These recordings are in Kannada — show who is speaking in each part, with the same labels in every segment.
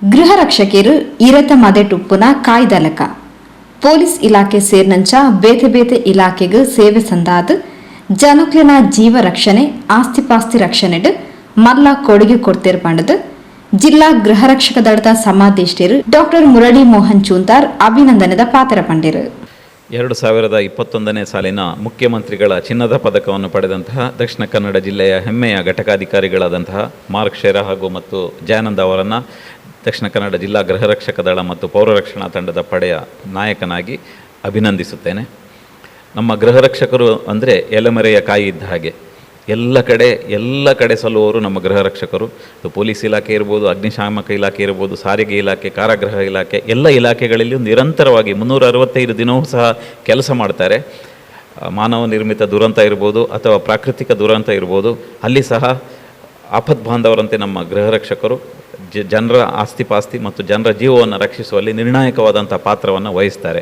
Speaker 1: ಗೃಹ ರಕ್ಷಕರು ಇರತ ಮದೆಟುಪ್ಪುನ ಕಾಯ್ದಲಕ ಪೊಲೀಸ್ ಇಲಾಖೆ ಸೇರಿನಂಚ ಬೇತೆ ಬೇತೆ ಇಲಾಖೆಗೆ ಸೇವೆ ಸಂದಾದ ಜನಕ್ಲಿನ ಜೀವ ರಕ್ಷಣೆ ಆಸ್ತಿಪಾಸ್ತಿ ರಕ್ಷಣೆಡ್ ಮಲ್ಲ ಕೊಡುಗೆ ಕೊಡ್ತಿರ್ಪಂಡದು ಜಿಲ್ಲಾ ಗೃಹ ರಕ್ಷಕ ದಳದ ಸಮಾದೇಷ್ಟರು ಡಾಕ್ಟರ್ ಮುರಳಿ ಮೋಹನ್ ಚೂಂತಾರ್ ಅಭಿನಂದನೆದ ಪಾತ್ರ ಪಂಡಿರು.
Speaker 2: 2021ನೇ ಸಾಲಿನ ಮುಖ್ಯಮಂತ್ರಿಗಳ ಚಿನ್ನದ ಪದಕವನ್ನು ಪಡೆದಂತಹ ದಕ್ಷಿಣ ಕನ್ನಡ ಜಿಲ್ಲೆಯ ಹೆಮ್ಮೆಯ ಘಟಕಾಧಿಕಾರಿಗಳಾದಂತಹ ಮಾರ್ಕ್ ಶೇರಾ ಹಾಗೂ ಮತ್ತು ಜಯಾನಂದ್ ಅವರನ್ನು ದಕ್ಷಿಣ ಕನ್ನಡ ಜಿಲ್ಲಾ ಗೃಹ ರಕ್ಷಕ ದಳ ಮತ್ತು ಪೌರ ರಕ್ಷಣಾ ತಂಡದ ಪಡೆಯ ನಾಯಕನಾಗಿ ಅಭಿನಂದಿಸುತ್ತೇನೆ. ನಮ್ಮ ಗೃಹ ರಕ್ಷಕರು ಅಂದರೆ ಎಲೆಮರೆಯ ಕಾಯಿ ಇದ್ದ ಹಾಗೆ ಎಲ್ಲ ಕಡೆ ಸಲ್ಲುವವರು ನಮ್ಮ ಗೃಹ ರಕ್ಷಕರು. ಪೊಲೀಸ್ ಇಲಾಖೆ ಇರ್ಬೋದು, ಅಗ್ನಿಶಾಮಕ ಇಲಾಖೆ ಇರ್ಬೋದು, ಸಾರಿಗೆ ಇಲಾಖೆ, ಕಾರಾಗೃಹ ಇಲಾಖೆ, ಎಲ್ಲ ಇಲಾಖೆಗಳಲ್ಲಿಯೂ ನಿರಂತರವಾಗಿ 365 ದಿನವೂ ಸಹ ಕೆಲಸ ಮಾಡ್ತಾರೆ. ಮಾನವ ನಿರ್ಮಿತ ದುರಂತ ಇರ್ಬೋದು ಅಥವಾ ಪ್ರಾಕೃತಿಕ ದುರಂತ ಇರ್ಬೋದು, ಅಲ್ಲಿ ಸಹ ಆಪತ್ ಬಾಂಧವರಂತೆ ನಮ್ಮ ಗೃಹ ರಕ್ಷಕರು ಜನರ ಆಸ್ತಿಪಾಸ್ತಿ ಮತ್ತು ಜನರ ಜೀವವನ್ನು ರಕ್ಷಿಸುವಲ್ಲಿ ನಿರ್ಣಾಯಕವಾದಂಥ ಪಾತ್ರವನ್ನು ವಹಿಸ್ತಾರೆ.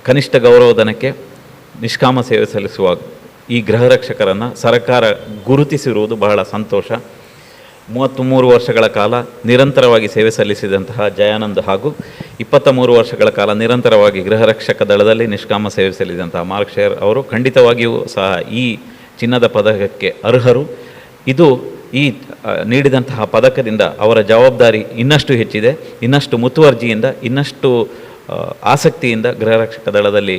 Speaker 2: ಕನಿಷ್ಠ ಗೌರವಧನಕ್ಕೆ ನಿಷ್ಕಾಮ ಸೇವೆ ಸಲ್ಲಿಸುವ ಈ ಗೃಹ ರಕ್ಷಕರನ್ನು ಸರ್ಕಾರ ಗುರುತಿಸಿರುವುದು ಬಹಳ ಸಂತೋಷ. 33 ವರ್ಷಗಳ ಕಾಲ ನಿರಂತರವಾಗಿ ಸೇವೆ ಸಲ್ಲಿಸಿದಂತಹ ಜಯಾನಂದ್ ಹಾಗೂ 23 ವರ್ಷಗಳ ಕಾಲ ನಿರಂತರವಾಗಿ ಗೃಹ ರಕ್ಷಕ ದಳದಲ್ಲಿ ನಿಷ್ಕಾಮ ಸೇವೆ ಸಲ್ಲಿಸಿದಂತಹ ಮಾರ್ಕ್ ಶೇರ್ ಅವರು ಖಂಡಿತವಾಗಿಯೂ ಸಹ ಈ ಚಿನ್ನದ ಪದಕಕ್ಕೆ ಅರ್ಹರು. ಇದು ಈ ನೀಡಿದಂತಹ ಪದಕದಿಂದ ಅವರ ಜವಾಬ್ದಾರಿ ಇನ್ನಷ್ಟು ಹೆಚ್ಚಿದೆ. ಇನ್ನಷ್ಟು ಮುತುವರ್ಜಿಯಿಂದ, ಇನ್ನಷ್ಟು ಆಸಕ್ತಿಯಿಂದ ಗೃಹ ರಕ್ಷಕ ದಳದಲ್ಲಿ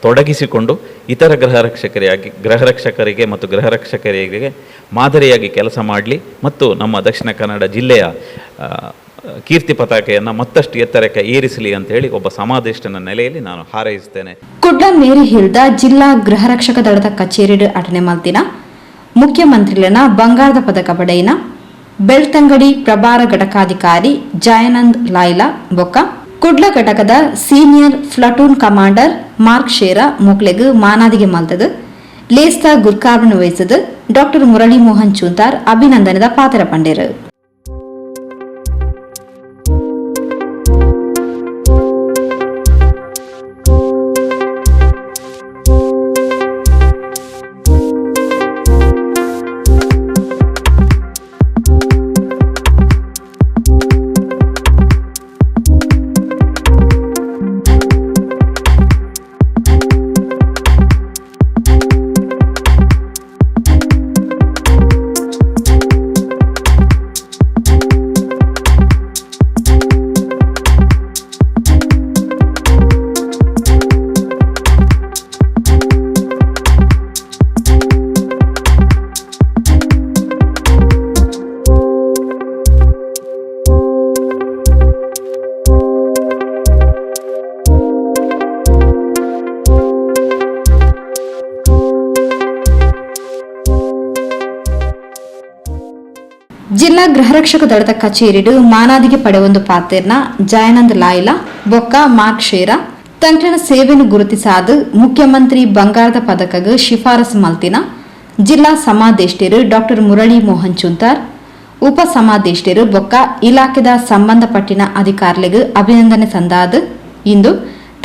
Speaker 2: ತೊಡಗಿಸಿಕೊಂಡು ಇತರ ಗೃಹ ರಕ್ಷಕರಿಗೆ ಮತ್ತು ಗೃಹ ರಕ್ಷಕರಿಗೆ ಮಾದರಿಯಾಗಿ ಕೆಲಸ ಮಾಡಲಿ ಮತ್ತು ನಮ್ಮ ದಕ್ಷಿಣ ಕನ್ನಡ ಜಿಲ್ಲೆಯ ಕೀರ್ತಿ ಪತಾಕೆಯನ್ನು ಮತ್ತಷ್ಟು ಎತ್ತರಕ್ಕೆ ಏರಿಸಲಿ ಅಂತೇಳಿ ಒಬ್ಬ ಸಮಾದೇಷ್ಟನ ನೆಲೆಯಲ್ಲಿ ನಾನು ಹಾರೈಸುತ್ತೇನೆ.
Speaker 1: ಕುಡ್ಲ ಮೇರಿ ಹಿಲ್ದ ಜಿಲ್ಲಾ ಗೃಹ ರಕ್ಷಕ ದಳದ ಕಚೇರಿ ಅಟನೆ ಮಲ್ತಿನ ಮುಖ್ಯಮಂತ್ರಿಗಳನ್ನ ಬಂಗಾರದ ಪದಕ ಪಡೆಯಿನ ಬೆಳ್ತಂಗಡಿ ಪ್ರಭಾರ ಘಟಕಾಧಿಕಾರಿ ಜಯಾನಂದ್ ಲಾಯ್ಲಾ ಬೊಕ್ಕ ಕುಡ್ಲ ಘಟಕದ ಸೀನಿಯರ್ ಪ್ಲಟೂನ್ ಕಮಾಂಡರ್ ಮಾರ್ಕ್ ಶೇರಾ ಮೊಕ್ಲೆಗ್ ಮಾನಾದಿಗೆ ಮಲ್ತದು ಲೇಸ್ತ ಗುರ್ಕಾರ್ಬನ್ ವಹಿಸದು ಡಾಕ್ಟರ್ ಮುರಳಿ ಮೋಹನ್ ಚೂಂತಾರ್ ಅಭಿನಂದನೆದ ಪಾತ್ರ ಪಂಡೇರು. ಜಿಲ್ಲಾ ಗೃಹ ರಕ್ಷಕ ದಳದ ಕಚೇರಿಡು ಮಾನಾದಿಗೆ ಪಡೆಯೊಂದು ಪಾತೆರ್ನ ಜಯಾನಂದ್ ಲಾಯ್ಲಾ ಬೊಕ್ಕ ಮಾರ್ಕ್ ಶೇರಾ ತಂಕ್ಲನ ಸೇವೆಯನ್ನು ಗುರುತಿಸಾದ ಮುಖ್ಯಮಂತ್ರಿ ಬಂಗಾರದ ಪದಕಗೆ ಶಿಫಾರಸು ಮಲ್ತಿನ ಜಿಲ್ಲಾ ಸಮಾದೇಷ್ಟರು ಡಾಕ್ಟರ್ ಮುರಳಿ ಮೋಹನ್ ಚೂಂತಾರ್ ಉಪ ಸಮಾದೇಷ್ಟರು ಬೊಕ್ಕ ಇಲಾಖೆದ ಸಂಬಂಧಪಟ್ಟಿನ ಅಧಿಕಾರಿಗಳಿಗೆ ಅಭಿನಂದನೆ ಸಂದಾದ ಇಂದು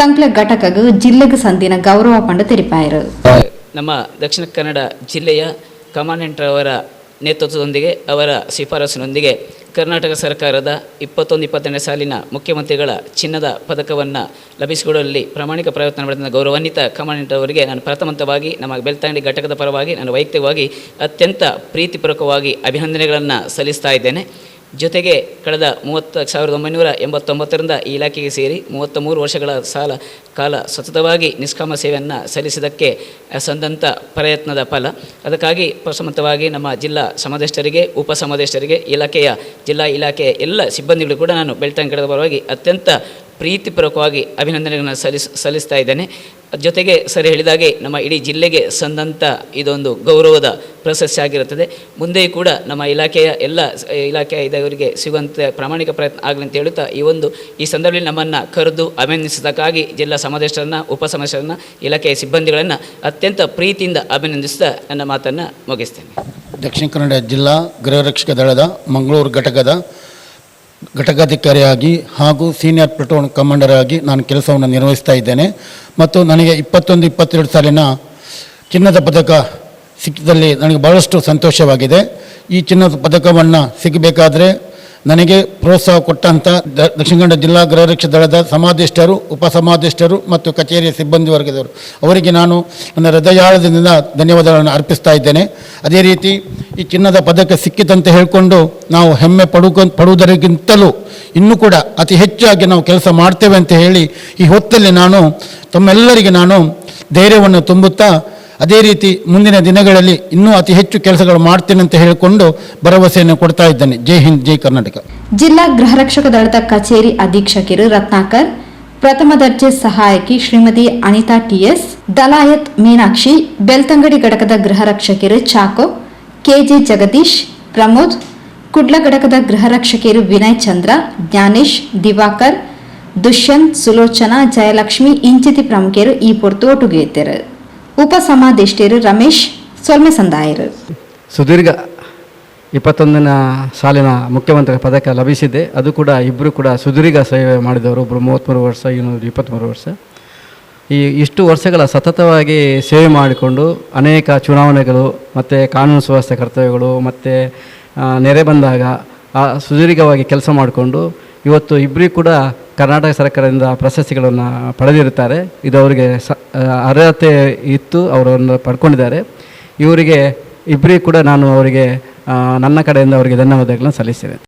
Speaker 1: ತಂಕ್ಲ ಘಟಕಗೆ ಜಿಲ್ಲೆಗೆ ಸಂದಿನ ಗೌರವ ಪಂಡ ತೆರಿಪಾಯರು.
Speaker 3: ನಮ್ಮ ದಕ್ಷಿಣ ಕನ್ನಡ ಜಿಲ್ಲೆಯ ಕಮಾಂಡೆಂಟ್ ಅವರ ನೇತೃತ್ವದೊಂದಿಗೆ ಅವರ ಶಿಫಾರಸಿನೊಂದಿಗೆ ಕರ್ನಾಟಕ ಸರ್ಕಾರದ 21-22ನೇ ಸಾಲಿನ ಮುಖ್ಯಮಂತ್ರಿಗಳ ಚಿನ್ನದ ಪದಕವನ್ನು ಲಭಿಸಿಕೊಡುವಲ್ಲಿ ಪ್ರಾಮಾಣಿಕ ಪ್ರಯತ್ನ ಮಾಡಿದ ಗೌರವಾನ್ವಿತ ಕಮಾಂಡೆಂಟ್ ಅವರಿಗೆ ನಾನು ಪ್ರಥಮವಾಗಿ ನಮ್ಮ ಬೆಳ್ತಂಗಡಿ ಘಟಕದ ಪರವಾಗಿ ನಾನು ವೈಯಕ್ತಿಕವಾಗಿ ಅತ್ಯಂತ ಪ್ರೀತಿಪೂರ್ವಕವಾಗಿ ಅಭಿನಂದನೆಗಳನ್ನು ಸಲ್ಲಿಸ್ತಾ ಇದ್ದೇನೆ. ಜೊತೆಗೆ ಕಳೆದ 1989ರಿಂದ ಈ ಇಲಾಖೆಗೆ ಸೇರಿ 33 ವರ್ಷಗಳ ಕಾಲ ಸತತವಾಗಿ ನಿಷ್ಕಾಮ ಸೇವೆಯನ್ನು ಸಲ್ಲಿಸಿದ್ದಕ್ಕೆ ಸಂದಂಥ ಪ್ರಯತ್ನದ ಫಲ. ಅದಕ್ಕಾಗಿ ಪ್ರಥಮವಾಗಿ ನಮ್ಮ ಜಿಲ್ಲಾ ಸಮಾದೇಷ್ಟರಿಗೆ, ಉಪ ಸಮಾದೇಷ್ಟರಿಗೆ, ಜಿಲ್ಲಾ ಇಲಾಖೆಯ ಎಲ್ಲ ಸಿಬ್ಬಂದಿಗಳು ಕೂಡ ನಾನು ಬೆಳ್ತಂಗಡದ ಪರವಾಗಿ ಅತ್ಯಂತ ಪ್ರೀತಿಪೂರ್ವಕವಾಗಿ ಅಭಿನಂದನೆಗಳನ್ನು ಸಲ್ಲಿಸ್ತಾ ಇದ್ದೇನೆ. ಜೊತೆಗೆ ಸರಿ ಹೇಳಿದಾಗೆ ನಮ್ಮ ಇಡೀ ಜಿಲ್ಲೆಗೆ ಸಂದಂಥ ಇದೊಂದು ಗೌರವದ ಪ್ರಶಸ್ತಿ ಆಗಿರುತ್ತದೆ. ಮುಂದೆಯೂ ಕೂಡ ನಮ್ಮ ಇಲಾಖೆಯ ಎಲ್ಲ ಇಲಾಖೆಯ ಇದವರಿಗೆ ಸಿಗುವಂತೆ ಪ್ರಾಮಾಣಿಕ ಪ್ರಯತ್ನ ಆಗಲಿ ಅಂತ ಹೇಳುತ್ತಾ ಈ ಸಂದರ್ಭದಲ್ಲಿ ನಮ್ಮನ್ನು ಕರೆದು ಅಭಿನಂದಿಸಿದ್ದಕ್ಕಾಗಿ ಜಿಲ್ಲಾ ಸಮಾದೇಶರನ್ನು, ಉಪ ಸಮಾದೇಶರನ್ನು, ಇಲಾಖೆಯ ಸಿಬ್ಬಂದಿಗಳನ್ನು ಅತ್ಯಂತ ಪ್ರೀತಿಯಿಂದ ಅಭಿನಂದಿಸ್ತಾ ನನ್ನ ಮಾತನ್ನು ಮುಗಿಸ್ತೇನೆ.
Speaker 4: ದಕ್ಷಿಣ ಕನ್ನಡ ಜಿಲ್ಲಾ ಗೃಹ ರಕ್ಷಕ ದಳದ ಮಂಗಳೂರು ಘಟಕದ ಘಟಕಾಧಿಕಾರಿಯಾಗಿ ಹಾಗೂ ಸೀನಿಯರ್ ಪ್ಲಟೂನ್ ಕಮಾಂಡರ್ ಆಗಿ ನಾನು ಕೆಲಸವನ್ನು ನಿರ್ವಹಿಸ್ತಾ ಇದ್ದೇನೆ. ಮತ್ತು ನನಗೆ 21-22 ಸಾಲಿನ ಚಿನ್ನದ ಪದಕ ಸಿಕ್ಕಿದಲ್ಲಿ ನನಗೆ ಬಹಳಷ್ಟು ಸಂತೋಷವಾಗಿದೆ. ಈ ಚಿನ್ನದ ಪದಕವನ್ನು ಸಿಗಬೇಕಾದ್ರೆ ನನಗೆ ಪ್ರೋತ್ಸಾಹ ಕೊಟ್ಟಂಥ ದಕ್ಷಿಣ ಕನ್ನಡ ಜಿಲ್ಲಾ ಗೃಹರಕ್ಷಕ ದಳದ ಸಮಾದೇಷ್ಟರು, ಉಪಸಮಾದೇಷ್ಟರು ಮತ್ತು ಕಚೇರಿಯ ಸಿಬ್ಬಂದಿ ವರ್ಗದವರು ಅವರಿಗೆ ನಾನು ನನ್ನ ಹೃದಯಾಳದಿಂದ ಧನ್ಯವಾದಗಳನ್ನು ಅರ್ಪಿಸ್ತಾ ಇದ್ದೇನೆ. ಅದೇ ರೀತಿ ಈ ಚಿನ್ನದ ಪದಕ ಸಿಕ್ಕಿತಂತ ಹೇಳಿಕೊಂಡು ನಾವು ಹೆಮ್ಮೆ ಪಡುವುದಕ್ಕಿಂತಲೂ ಇನ್ನೂ ಕೂಡ ಅತಿ ಹೆಚ್ಚಾಗಿ ನಾವು ಕೆಲಸ ಮಾಡ್ತೇವೆ ಅಂತ ಹೇಳಿ ಈ ಹೊತ್ತಲ್ಲಿ ನಾನು ತಮ್ಮೆಲ್ಲರಿಗೆ ನಾನು ಧೈರ್ಯವನ್ನು ತುಂಬುತ್ತಾ ಅದೇ ರೀತಿ ಮುಂದಿನ ದಿನಗಳಲ್ಲಿ ಇನ್ನೂ ಅತಿ ಹೆಚ್ಚು ಕೆಲಸಗಳು ಮಾಡ್ತೇನೆ ಅಂತ ಹೇಳಿಕೊಂಡು ಭರವಸೆಯನ್ನು ಕೊಡ್ತಾ ಇದ್ದೇನೆ. ಜೈ ಹಿಂದ್, ಜೈ ಕರ್ನಾಟಕ.
Speaker 1: ಜಿಲ್ಲಾ ಗೃಹರಕ್ಷಕ ದಳದ ಕಚೇರಿ ಅಧೀಕ್ಷಕರು ರತ್ನಾಕರ್, ಪ್ರಥಮ ದರ್ಜೆ ಸಹಾಯಕಿ ಶ್ರೀಮತಿ ಅನಿತಾ ಟಿಎಸ್, ದಲಾಯತ್ ಮೀನಾಕ್ಷಿ, ಬೆಳ್ತಂಗಡಿ ಘಟಕದ ಗೃಹರಕ್ಷಕರು ಚಾಕೋ, ಕೆಜೆ ಜಗದೀಶ್, ಪ್ರಮೋದ್, ಕುಡ್ಲ ಘಟಕದ ಗೃಹರಕ್ಷಕರು ವಿನಯ್ ಚಂದ್ರ, ಜ್ಞಾನೇಶ್, ದಿವಾಕರ್, ದುಷ್ಯಂತ್, ಸುಲೋಚನಾ, ಜಯಲಕ್ಷ್ಮಿ ಇಂಚಿತಿ ಪ್ರಮುಖರು ಈ ಪೊರ್ತು ಒಟ್ಟುಗೆ ಇದ್ದರು. ಉಪಸಮಾದೇಷ್ಟರು ರಮೇಶ್, ಸೊಲ್ಮೆ ಸಂದಾಯರು.
Speaker 5: ಸುದೀರ್ಘ 21ನೇ ಸಾಲಿನ ಮುಖ್ಯಮಂತ್ರಿ ಪದಕ ಲಭಿಸಿದೆ. ಅದು ಕೂಡ ಇಬ್ಬರು ಕೂಡ ಸುದೀರ್ಘ ಸೇವೆ ಮಾಡಿದವರು. ಒಬ್ಬರು 33 ವರ್ಷ, ಇನ್ನೊಂದು 23 ವರ್ಷ. ಇಷ್ಟು ವರ್ಷಗಳ ಸತತವಾಗಿ ಸೇವೆ ಮಾಡಿಕೊಂಡು ಅನೇಕ ಚುನಾವಣೆಗಳು ಮತ್ತು ಕಾನೂನು ಸುವ್ಯವಸ್ಥೆ ಕರ್ತವ್ಯಗಳು ಮತ್ತು ನೆರೆ ಬಂದಾಗ ಸುದೀರ್ಘವಾಗಿ ಕೆಲಸ ಮಾಡಿಕೊಂಡು ಇವತ್ತು ಇಬ್ಬರಿಗೂ ಕೂಡ ಕರ್ನಾಟಕ ಸರ್ಕಾರದಿಂದ ಪ್ರಶಸ್ತಿಗಳನ್ನು ಪಡೆದಿರುತ್ತಾರೆ. ಇದು ಅವರಿಗೆ ಅರ್ಹತೆ ಇತ್ತು, ಅವರನ್ನು ಪಡ್ಕೊಂಡಿದ್ದಾರೆ. ಇವರಿಗೆ ಇಬ್ಬರಿಗೂ ಕೂಡ ನಾನು ಅವರಿಗೆ ನನ್ನ ಕಡೆಯಿಂದ ಅವರಿಗೆ ಧನ್ಯವಾದಗಳನ್ನು ಸಲ್ಲಿಸ್ತೇನೆ.